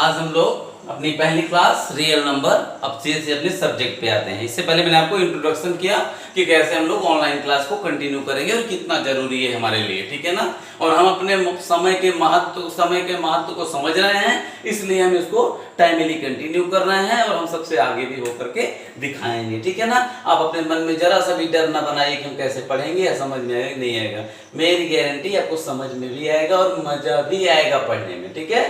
आज हम लोग अपनी पहली क्लास रियल नंबर अब से अपने सब्जेक्ट पे आते हैं। इससे पहले मैंने आपको इंट्रोडक्शन किया कि कैसे हम लोग ऑनलाइन क्लास को कंटिन्यू करेंगे और कितना जरूरी है हमारे लिए, ठीक है ना। और हम अपने समय के महत्व को समझ रहे हैं, इसलिए हम इसको टाइमली कंटिन्यू कर रहे हैं और हम सबसे आगे भी होकर के दिखाएंगे, ठीक है ना। आप अपने मन में जरा सा भी डर ना बनाइए कि हम कैसे पढ़ेंगे या समझ में आएगा नहीं आएगा। मेरी गारंटी आपको समझ में भी आएगा और मजा भी आएगा पढ़ने में, ठीक है।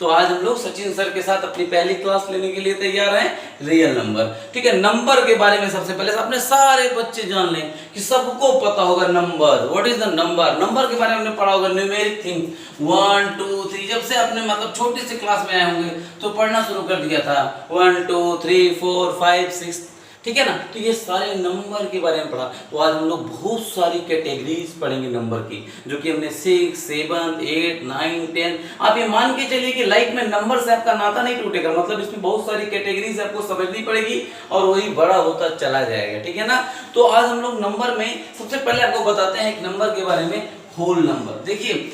तो आज हम लोग सचिन सर के साथ अपनी पहली क्लास लेने के लिए तैयार हैं, रियल नंबर, ठीक है। नंबर के बारे में सबसे पहले अपने सारे बच्चे जान लें कि सबको पता होगा number, what is the number. Number के बारे में हमने पढ़ा होगा न्यूमेरिक थिंग 1 2 3। जब से आपने मतलब छोटी सी क्लास में आए होंगे तो पढ़ना शुरू कर दिया था 1 2 3 4 5 6, ठीक है ना। तो ये सारे नंबर के बारे में पढ़ा। तो आज हम लोग बहुत सारी कैटेगरीज पढ़ेंगे नंबर की, जो कि हमने 6 7 8 9 10। आप ये मान के चलिए कि लाइफ में नंबर से आपका नाता नहीं टूटेगा, मतलब इसमें बहुत सारी कैटेगरीज आपको समझनी पड़ेगी और वही बड़ा होता चला जाएगा, ठीक है ना। तो आज हम लोग नंबर में सबसे पहले आपको बताते हैं एक नंबर के बारे में, होल नंबर। देखिए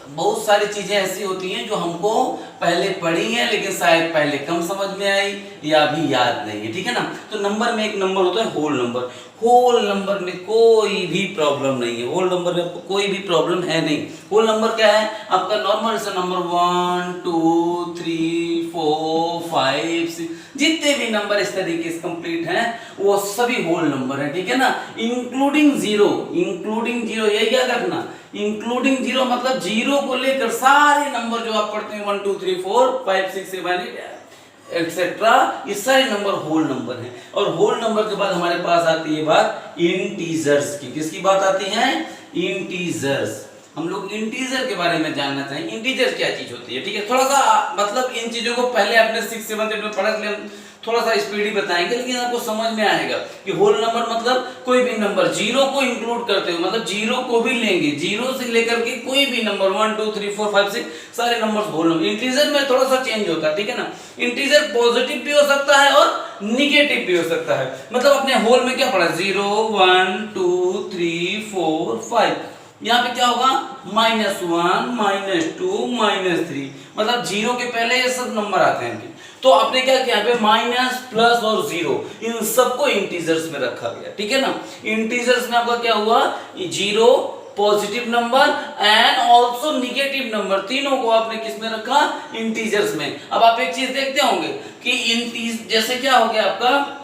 बहुत सारी चीजें ऐसी होती हैं जो हमको पहले पढ़ी हैं लेकिन शायद पहले कम समझ में आई या अभी याद नहीं है, ठीक है ना। तो नंबर में एक नंबर होता है होल नंबर। होल नंबर में कोई भी प्रॉब्लम नहीं है, होल नंबर में आपको कोई भी प्रॉब्लम है नहीं। होल नंबर क्या है आपका? नॉर्मल सा नंबर 1 2 3 4 5 6, जितने भी नंबर इस तरीके से कंप्लीट हैं वो सभी होल नंबर हैं, ठीक है ना। इंक्लूडिंग जीरो, यही याद रखना। इंक्लूडिंग जीरो मतलब जीरो को लेकर सारे नंबर जो आप पढ़ते हैं 1 2 3 4 5 6 7 8 एक्सेट्रा, ये सारे नंबर होल नंबर हैं। और होल नंबर के बाद हमारे पास आती है बात इंटीजर्स की। किसकी बात आती है? इंटीजर्स। हम लोग इंटीजर के बारे में जानना चाहेंगे। इंटीजर क्या चीज होती है, ठीक है। थोड़ा सा मतलब इन चीजों को पहले आपने 6 7 8 में पढ़ा, इसलिए थोड़ा सा स्पीडी बताएंगे, लेकिन आपको समझ में आएगा कि होल नंबर मतलब कोई भी नंबर, जीरो को इंक्लूड करते हुए, मतलब जीरो को भी लेंगे, जीरो से लेकर के कोई भी नंबर 1 2 3 4 5 6 सारे नंबर्स होल नंबर। इंटीजर में थोड़ा सा चेंज होता है, ठीक है ना। इंटीजर पॉजिटिव भी हो सकता है और निगेटिव भी हो सकता है। मतलब अपने होल में क्या पढ़ा? 0 1 2 3 4 5। यहाँ पे क्या होगा? -1 -2 -3, मतलब जीरो के पहले ये सब नंबर आते हैं। तो आपने क्या किया पे माइनस प्लस और जीरो इन सबको इंटीजर्स में रखा गया, ठीक है ना। इंटीजर्स में आपका क्या हुआ? Zero, positive number and also negative number, तीनों को आपने किस में रखा? इंटीजर्स में। अब आप एक चीज देखते होंगे कि जैसे क्या हो गया आपका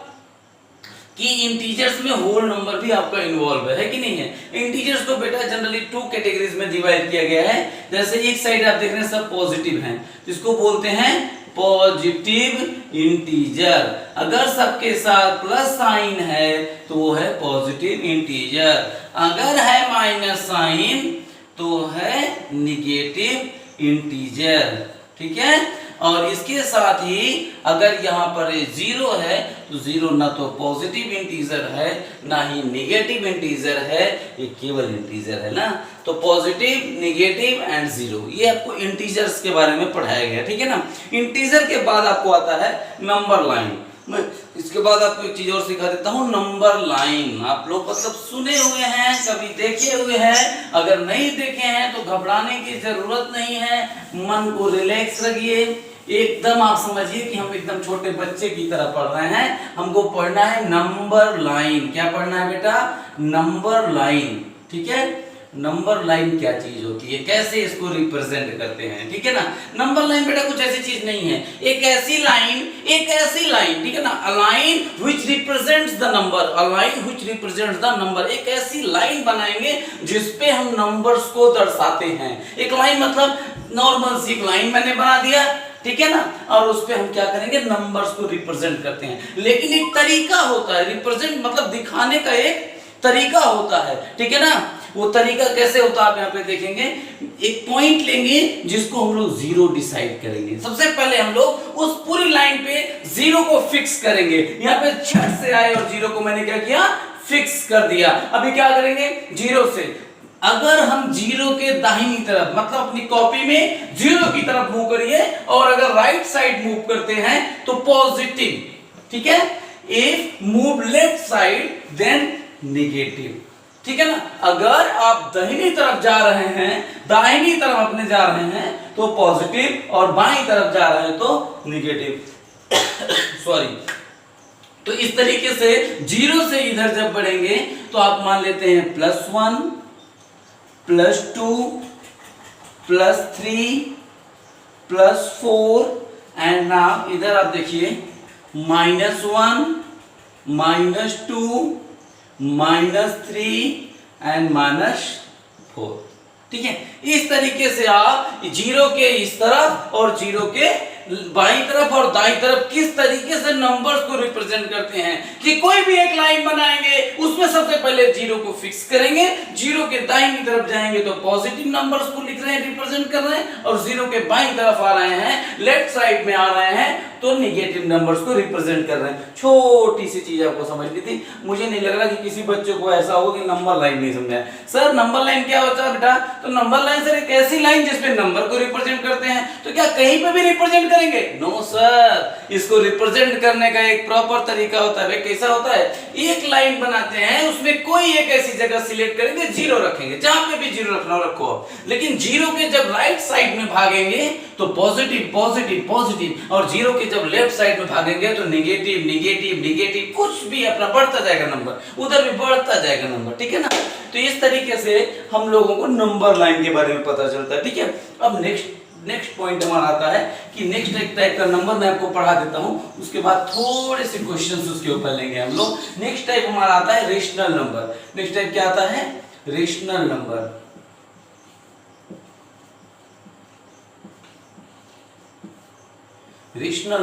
कि इंटीजर्स में होल नंबर भी आपका इन्वॉल्व है कि नहीं है। इंटीजर्स को बेटा जनरली 2 कैटेगरीज में डिवाइड किया गया है। जैसे एक साइड आप देख रहे हैं सब पॉजिटिव हैं, जिसको बोलते हैं पॉजिटिव इंटीजर। अगर सबके साथ प्लस साइन है तो वो है पॉजिटिव इंटीजर, अगर है माइनस साइन तो है निगेटिव इंटीजर, ठीक है। और इसके साथ ही अगर यहाँ पर जीरो है तो जीरो ना तो पॉजिटिव इंटीजर है ना ही निगेटिव इंटीजर है, ये केवल इंटीजर है ना। तो पॉजिटिव, निगेटिव एंड जीरो, ये आपको इंटीजर्स के बारे में पढ़ाया गया, ठीक है ना। इंटीजर के बाद आपको आता है नंबर लाइन। मैं इसके बाद आपको एक चीज और सिखा देता हूँ, नंबर लाइन। आप लोग मतलब सुने हुए हैं, कभी देखे हुए हैं, अगर नहीं देखे हैं तो घबराने की जरूरत नहीं है, मन को रिलैक्स रखिए। एकदम आप समझिए कि हम एकदम छोटे बच्चे की तरह पढ़ रहे हैं। हमको पढ़ना है नंबर लाइन। क्या पढ़ना है बेटा? नंबर लाइन, ठीक है। नंबर लाइन क्या चीज होती है, कैसे इसको रिप्रेजेंट करते हैं, ठीक है ना। नंबर लाइन बेटा कुछ ऐसी चीज नहीं है, एक ऐसी लाइन, ठीक है ना। A line which represents the number, a line which represents the number. एक ऐसी लाइन बनाएंगे जिसपे हम नंबर्स को दर्शाते हैं। एक लाइन मतलब नॉर्मल सी एक लाइन मैंने बना दिया, ठीक है ना, और उस पे हम क्या करेंगे? नंबर्स को रिप्रेजेंट करते हैं। लेकिन एक तरीका होता है, रिप्रेजेंट मतलब दिखाने का एक तरीका होता है, ठीक है ना। वो तरीका कैसे होता है आप यहाँ पे देखेंगे। एक पॉइंट लेंगे जिसको हम लोग जीरो डिसाइड करेंगे। सबसे पहले हम लोग उस पूरी लाइन पे जीरो को फिक्स करेंगे। यहाँ पे छट से आए और जीरो को मैंने क्या किया? फिक्स कर दिया। अभी क्या करेंगे? जीरो से अगर हम जीरो के दाहिनी तरफ मतलब अपनी कॉपी में जीरो की तरफ मूव करिए और अगर राइट साइड मूव करते हैं तो पॉजिटिव, ठीक है। If move left side then negative, ठीक है ना। अगर आप दाहिनी तरफ जा रहे हैं, दाहिनी तरफ अपने जा रहे हैं तो पॉजिटिव, और बाईं तरफ जा रहे हैं तो निगेटिव सॉरी। तो इस तरीके से जीरो से इधर जब बढ़ेंगे तो आप मान लेते हैं +1 +2 +3 +4 एंड नाउ इधर आप देखिए -1 -2 -3 एंड -4। ठीक है, इस तरीके से आप जीरो के इस तरफ और जीरो के बाईं तरफ और दाईं तरफ किस तरीके से नंबर्स को रिप्रेजेंट करते हैं कि कोई भी एक लाइन बनाएंगे, उसमें सबसे पहले जीरो को फिक्स करेंगे, जीरो के दाईं तरफ जाएंगे तो पॉजिटिव नंबर्स को लिख रहे हैं, रिप्रेजेंट कर रहे हैं, और जीरो के बाईं तरफ आ रहे हैं, लेफ्ट साइड में आ रहे हैं तो निगेटिव नंबर्स को रिप्रेजेंट कर रहे हैं। छोटी सी चीज आपको समझनी थी। मुझे नहीं लग रहा कि किसी बच्चे को ऐसा हो कि नंबर लाइन नहीं समझा है। सर नंबर लाइन क्या होता है बेटा? तो नंबर लाइन सर एक ऐसी लाइन जिसपे नंबर को रिप्रेजेंट करते हैं। तो क्या कहीं पे भी रिप्रेजेंट करेंगे? नो सर, इसको रिप्रेजेंट करने का एक प्रॉपर तरीका होता है। कैसा होता है? एक लाइन बनाते हैं, उसमें कोई एक ऐसी जगह सिलेक्ट करेंगे, जीरो रखेंगे, जहां पे भी जीरो रखना रखो, लेकिन जीरो के जब राइट साइड में भागेंगे तो पॉजिटिव पॉजिटिव पॉजिटिव, और जीरो के जब लेफ्ट साइड में भागेंगे तो निगेटिव निगेटिव निगेटिव, कुछ भी अपना बढ़ता जाएगा नंबर, उधर भी बढ़ता जाएगा नंबर। ठीक है ना। तो इस तरीके से हम लोगों को नंबर लाइन के बारे में पता चलता है। ठीक है, अब नेक्स्ट पॉइंट हमारा आता है कि नेक्स्ट एक टाइप का नंबर मैं आपको पढ़ा देता हूं, उसके बाद थोड़े से क्वेश्चंस उसके ऊपर लेंगे हम लोग। नेक्स्ट टाइप हमारा आता है रेशनल नंबर। नेक्स्ट टाइप क्या आता है? Rational number. रेशनल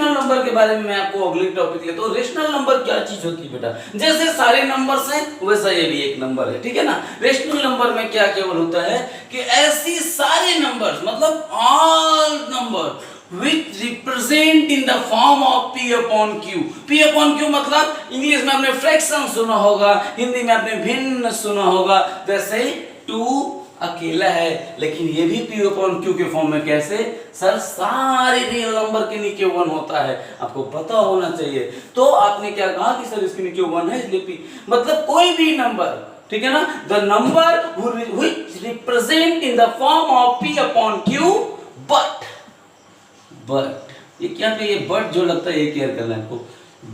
नंबर के बारे में मैं आपको अगले टॉपिक लेता हूं। रेशनल नंबर क्या चीज होती है बेटा? जैसे सारे नंबर्स हैं वैसा ये भी एक नंबर है। ठीक है ना। रेशनल नंबर में क्या केवल होता है कि ऐसी सारे नंबर्स, मतलब all number which represent in the form of p upon q। p upon q मतलब इंग्लिश में आपने फ्रैक्शन सुना होगा, हिंदी में आपने भिन्न सुना होगा। जैसे 2 अकेला है, लेकिन ये भी p upon q के फॉर्म में। कैसे? सर सारे रियल नंबर के नीचे 1 होता है, आपको पता होना चाहिए। तो आपने क्या कहा कि सर इसके नीचे 1 है इसलिए p, मतलब कोई भी नंबर, ठीक है ना, the number which represent in the form of p upon q but ये क्या पे, ये बट जो लगता है ये केयर करना है आपको।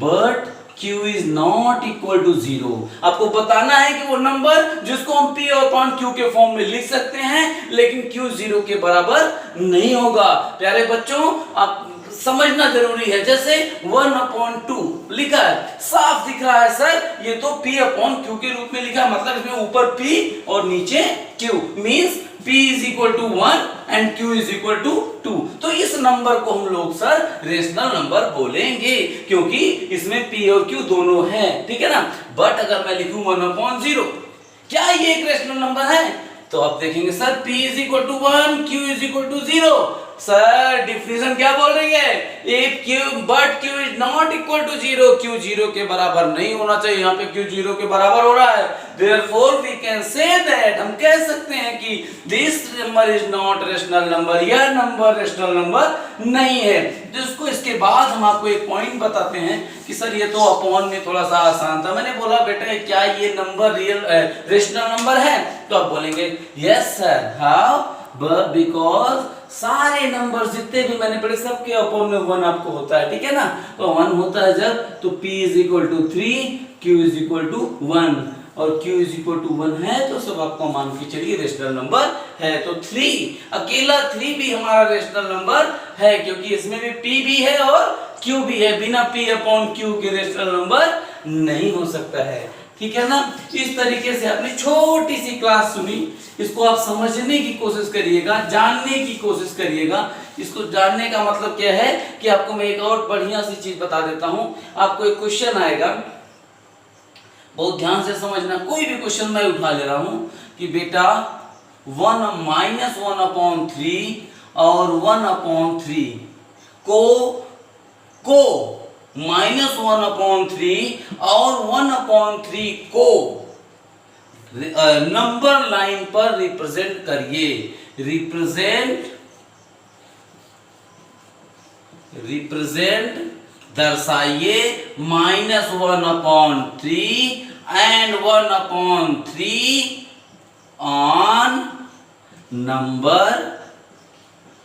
But q is not equal to 0। आपको बताना है कि वो नंबर जिसको हम p upon q के फॉर्म में लिख सकते हैं, लेकिन q 0 के बराबर नहीं होगा। प्यारे बच्चों, आप समझना जरूरी है। जैसे 1/2 लिखा है, साफ दिख रहा है सर ये तो p upon q के रूप में लिखा है, मतलब इसमें ऊपर p और नीचे q, means p is equal to 1 and q is equal to 2। तो इस नंबर को हम लोग सर रेशनल नंबर बोलेंगे, क्योंकि इसमें p और q दोनों हैं। ठीक है ना। बट अगर मैं लिखूं 1/0, क्या ये एक रेशनल नंबर है? तो आप देखेंगे sir p is equal to 1, q is equal to 0। Sir definition क्या बोल रही है? If q but q is not equal to 0, q 0 के बराबर नहीं होना चाहिए। यहाँ पे q 0 के बराबर हो रहा है, therefore we can say that, हम कह सकते हैं कि this number is not rational number, यह नंबर रेशनल नंबर नहीं है। जिसको इसके बाद हम आपको एक पॉइंट बताते हैं कि सर ये तो अपॉन में थोड़ा सा आसान था। मैंने बोला बेटा क्या ये नंबर रियल रेशनल नंबर है? तो आप बोलेंगे यस सर। हाउ? बिकॉज सारे नंबर जितने भी मैंने पढ़े सबके अपॉन में 1 आपको होता है। ठीक है ना। तो 1 होता है जब, तो p is equal to 3, q is equal to 1, और q is equal to 1 है तो सब आपको मान के चलिए रेशनल नंबर है। तो 3 अकेला 3 भी हमारा रेशनल नंबर है, क्योंकि इसमें भी p भी है और q भी है। बिना p अपॉन q के रेशनल नंबर नहीं हो सकता है। ठीक है ना। इस तरीके से आपने छोटी सी क्लास सुनी, इसको आप समझने की कोशिश करिएगा, जानने की कोशिश करिएगा। इसको जानने का मतलब क्या है कि आपको मैं एक और बढ़िया सी चीज बता देता हूं। आपको एक क्वेश्चन आएगा, बहुत ध्यान से समझना। कोई भी क्वेश्चन मैं उठा ले रहा हूं कि बेटा 1/3 और 1/3 को -1/3 और 1/3 को नंबर लाइन पर रिप्रेजेंट करिए। रिप्रेजेंट दर्शाइए -1/3 एंड 1/3 ऑन नंबर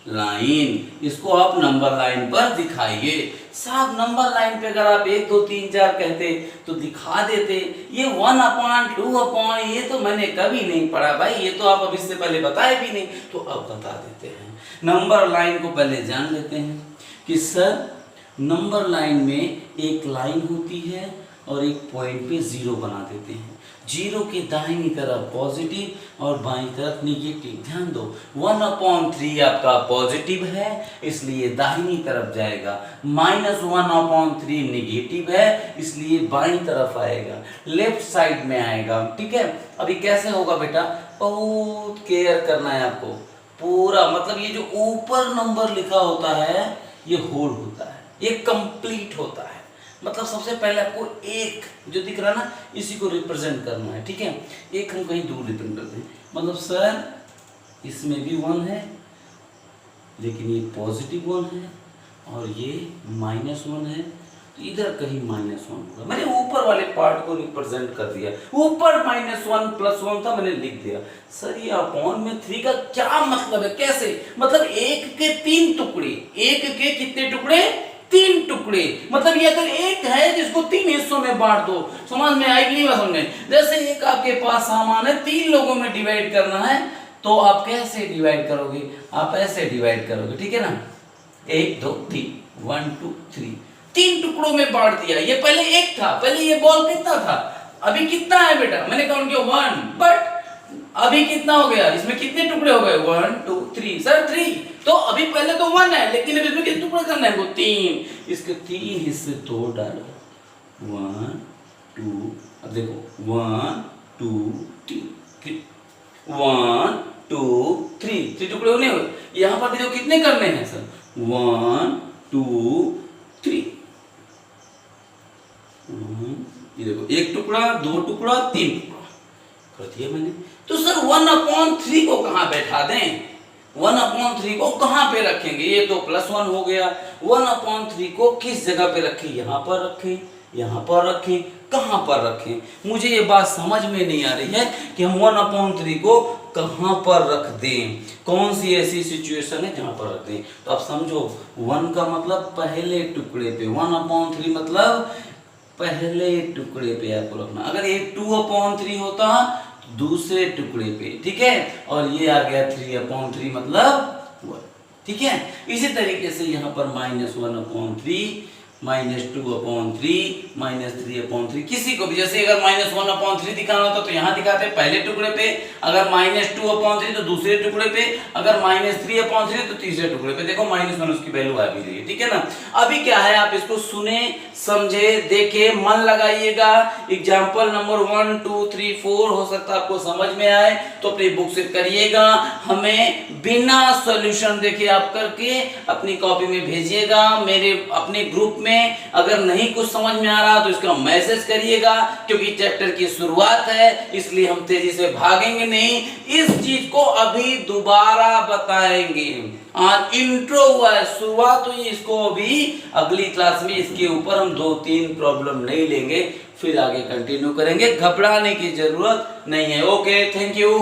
लाइन। इसको आप नंबर लाइन पर दिखाइए। साहब नंबर लाइन पे अगर आप 1 2 3 4 कहते तो दिखा देते। ये 1/2 ये तो मैंने कभी नहीं पढ़ा भाई, ये तो आप अब इससे पहले बताए भी नहीं, तो अब बता देते हैं। नंबर लाइन को पहले जान लेते हैं कि सर नंबर लाइन में एक लाइन होती है और एक पॉइंट पे 0 बना देते हैं। 0 के दाहिनी तरफ पॉजिटिव और बाईं तरफ निगेटिव। ध्यान दो 1/3 आपका पॉजिटिव है इसलिए दाहिनी तरफ जाएगा, -1/3 निगेटिव है इसलिए बाईं तरफ आएगा, लेफ्ट साइड में आएगा। ठीक है, अभी कैसे होगा बेटा, बहुत केयर करना है आपको पूरा। मतलब ये जो ऊपर नंबर लिखा होता है ये होल होता है, ये कंप्लीट होता है। मतलब सबसे पहले आपको एक जो दिख रहा है ना इसी को रिप्रेजेंट करना है। ठीक है, एक हम कहीं दूर रिप्रेजेंट करते हैं। मतलब सर इसमें भी 1 है लेकिन ये पॉजिटिव 1 है और ये -1 है, तो इधर कहीं -1 होगा। मैंने ऊपर वाले पार्ट को रिप्रेजेंट कर दिया। ऊपर -1 +1 था, मैंने लिख दिया। सर ये अपॉन में 3 का क्या मतलब है, कैसे? मतलब 1 के 3 टुकड़े, 1 के कितने टुकड़े? 3 टुकड़े। मतलब ये अगर 1 है जिसको 3 हिस्सों में बांट दो। समझ में आई कि नहीं? समझ में? जैसे एक आपके पास सामान है, 3 लोगों में डिवाइड करना है, तो आप कैसे डिवाइड करोगे? आप ऐसे डिवाइड करोगे। ठीक है ना, 1 2 3 1 2 3 3 टुकड़ों में बांट दिया। ये पहले 1 था, पहले ये बॉल कितना था, अभी कितना है बेटा? मैंने काउंट किया 1, बट अभी कितना हो गया? इसमें कितने टुकड़े हो गए? 1 2 3। सर 3 तो अभी पहले तो 1 है लेकिन अब इसमें कितने टुकड़े करना है? वो 3। इसके 3 हिस्से तोड़ डालो, 1 2। अब देखो 1 2 3 1 2 3 3 टुकड़े होने हुए। यहाँ पर देखो कितने करने हैं सर? 1 2 3। ये देखो 1 टुकड़ा 2 टुकड़ा 3 टुकड़ा कर दिया मैंने। तो सर 1/3 को कहाँ बैठा दें? 1/3 को कहाँ पे रखेंगे? ये तो +1 हो गया। 1/3 को किस जगह पे रखें? यहाँ पर रखें, यहाँ पर रखें, कहाँ पर रखें? मुझे ये बात समझ में नहीं आ रही है कि हम 1/3 को कहाँ पर रख दें। कौन सी ऐसी सिचुएशन है जहाँ पर रख दें? तो आप समझो 1 का मतलब पहले टुकड़े पे, 1/3 मतलब पहले टुकड़े पे आपको रखना। अगर ये 2/3 होता दूसरे टुकड़े पे। ठीक है, और ये आ गया 3/3 मतलब 1। ठीक है, इसी तरीके से यहाँ पर -1/3 -2/3 -3/3। किसी को भी जैसे अगर -1/3 दिखाना होता तो यहाँ दिखाते पहले टुकड़े पे, अगर -2/3 तो दूसरे टुकड़े पे, अगर -3/3 तो तीसरे टुकड़े पे। देखो -1 उसकी वैल्यू आ भी रही है। ठीक है ना, अभी क्या है आप इसको सुने समझे देखे मन लगाइएगा। एग्जाम्पल नंबर 1 2 3 4 हो सकता है आपको समझ में आए तो अपनी बुक से करिएगा। हमें बिना सॉल्यूशन देखे आप करके अपनी कॉपी में भेजिएगा। मेरे अपने ग्रुप में अगर नहीं कुछ समझ में आ रहा तो इसका मैसेज करिएगा, क्योंकि चैप्टर की शुरुआत है इसलिए हम तेजी से भागेंगे नहीं। इस चीज को अभी दोबारा बताएंगे। आज इंट्रो हुआ है, शुरुआत हुई, इसको अभी अगली क्लास में इसके ऊपर हम 2-3 प्रॉब्लम नहीं लेंगे, फिर आगे कंटिन्यू करेंगे। घबराने की जरूरत नहीं है। Okay, thank you.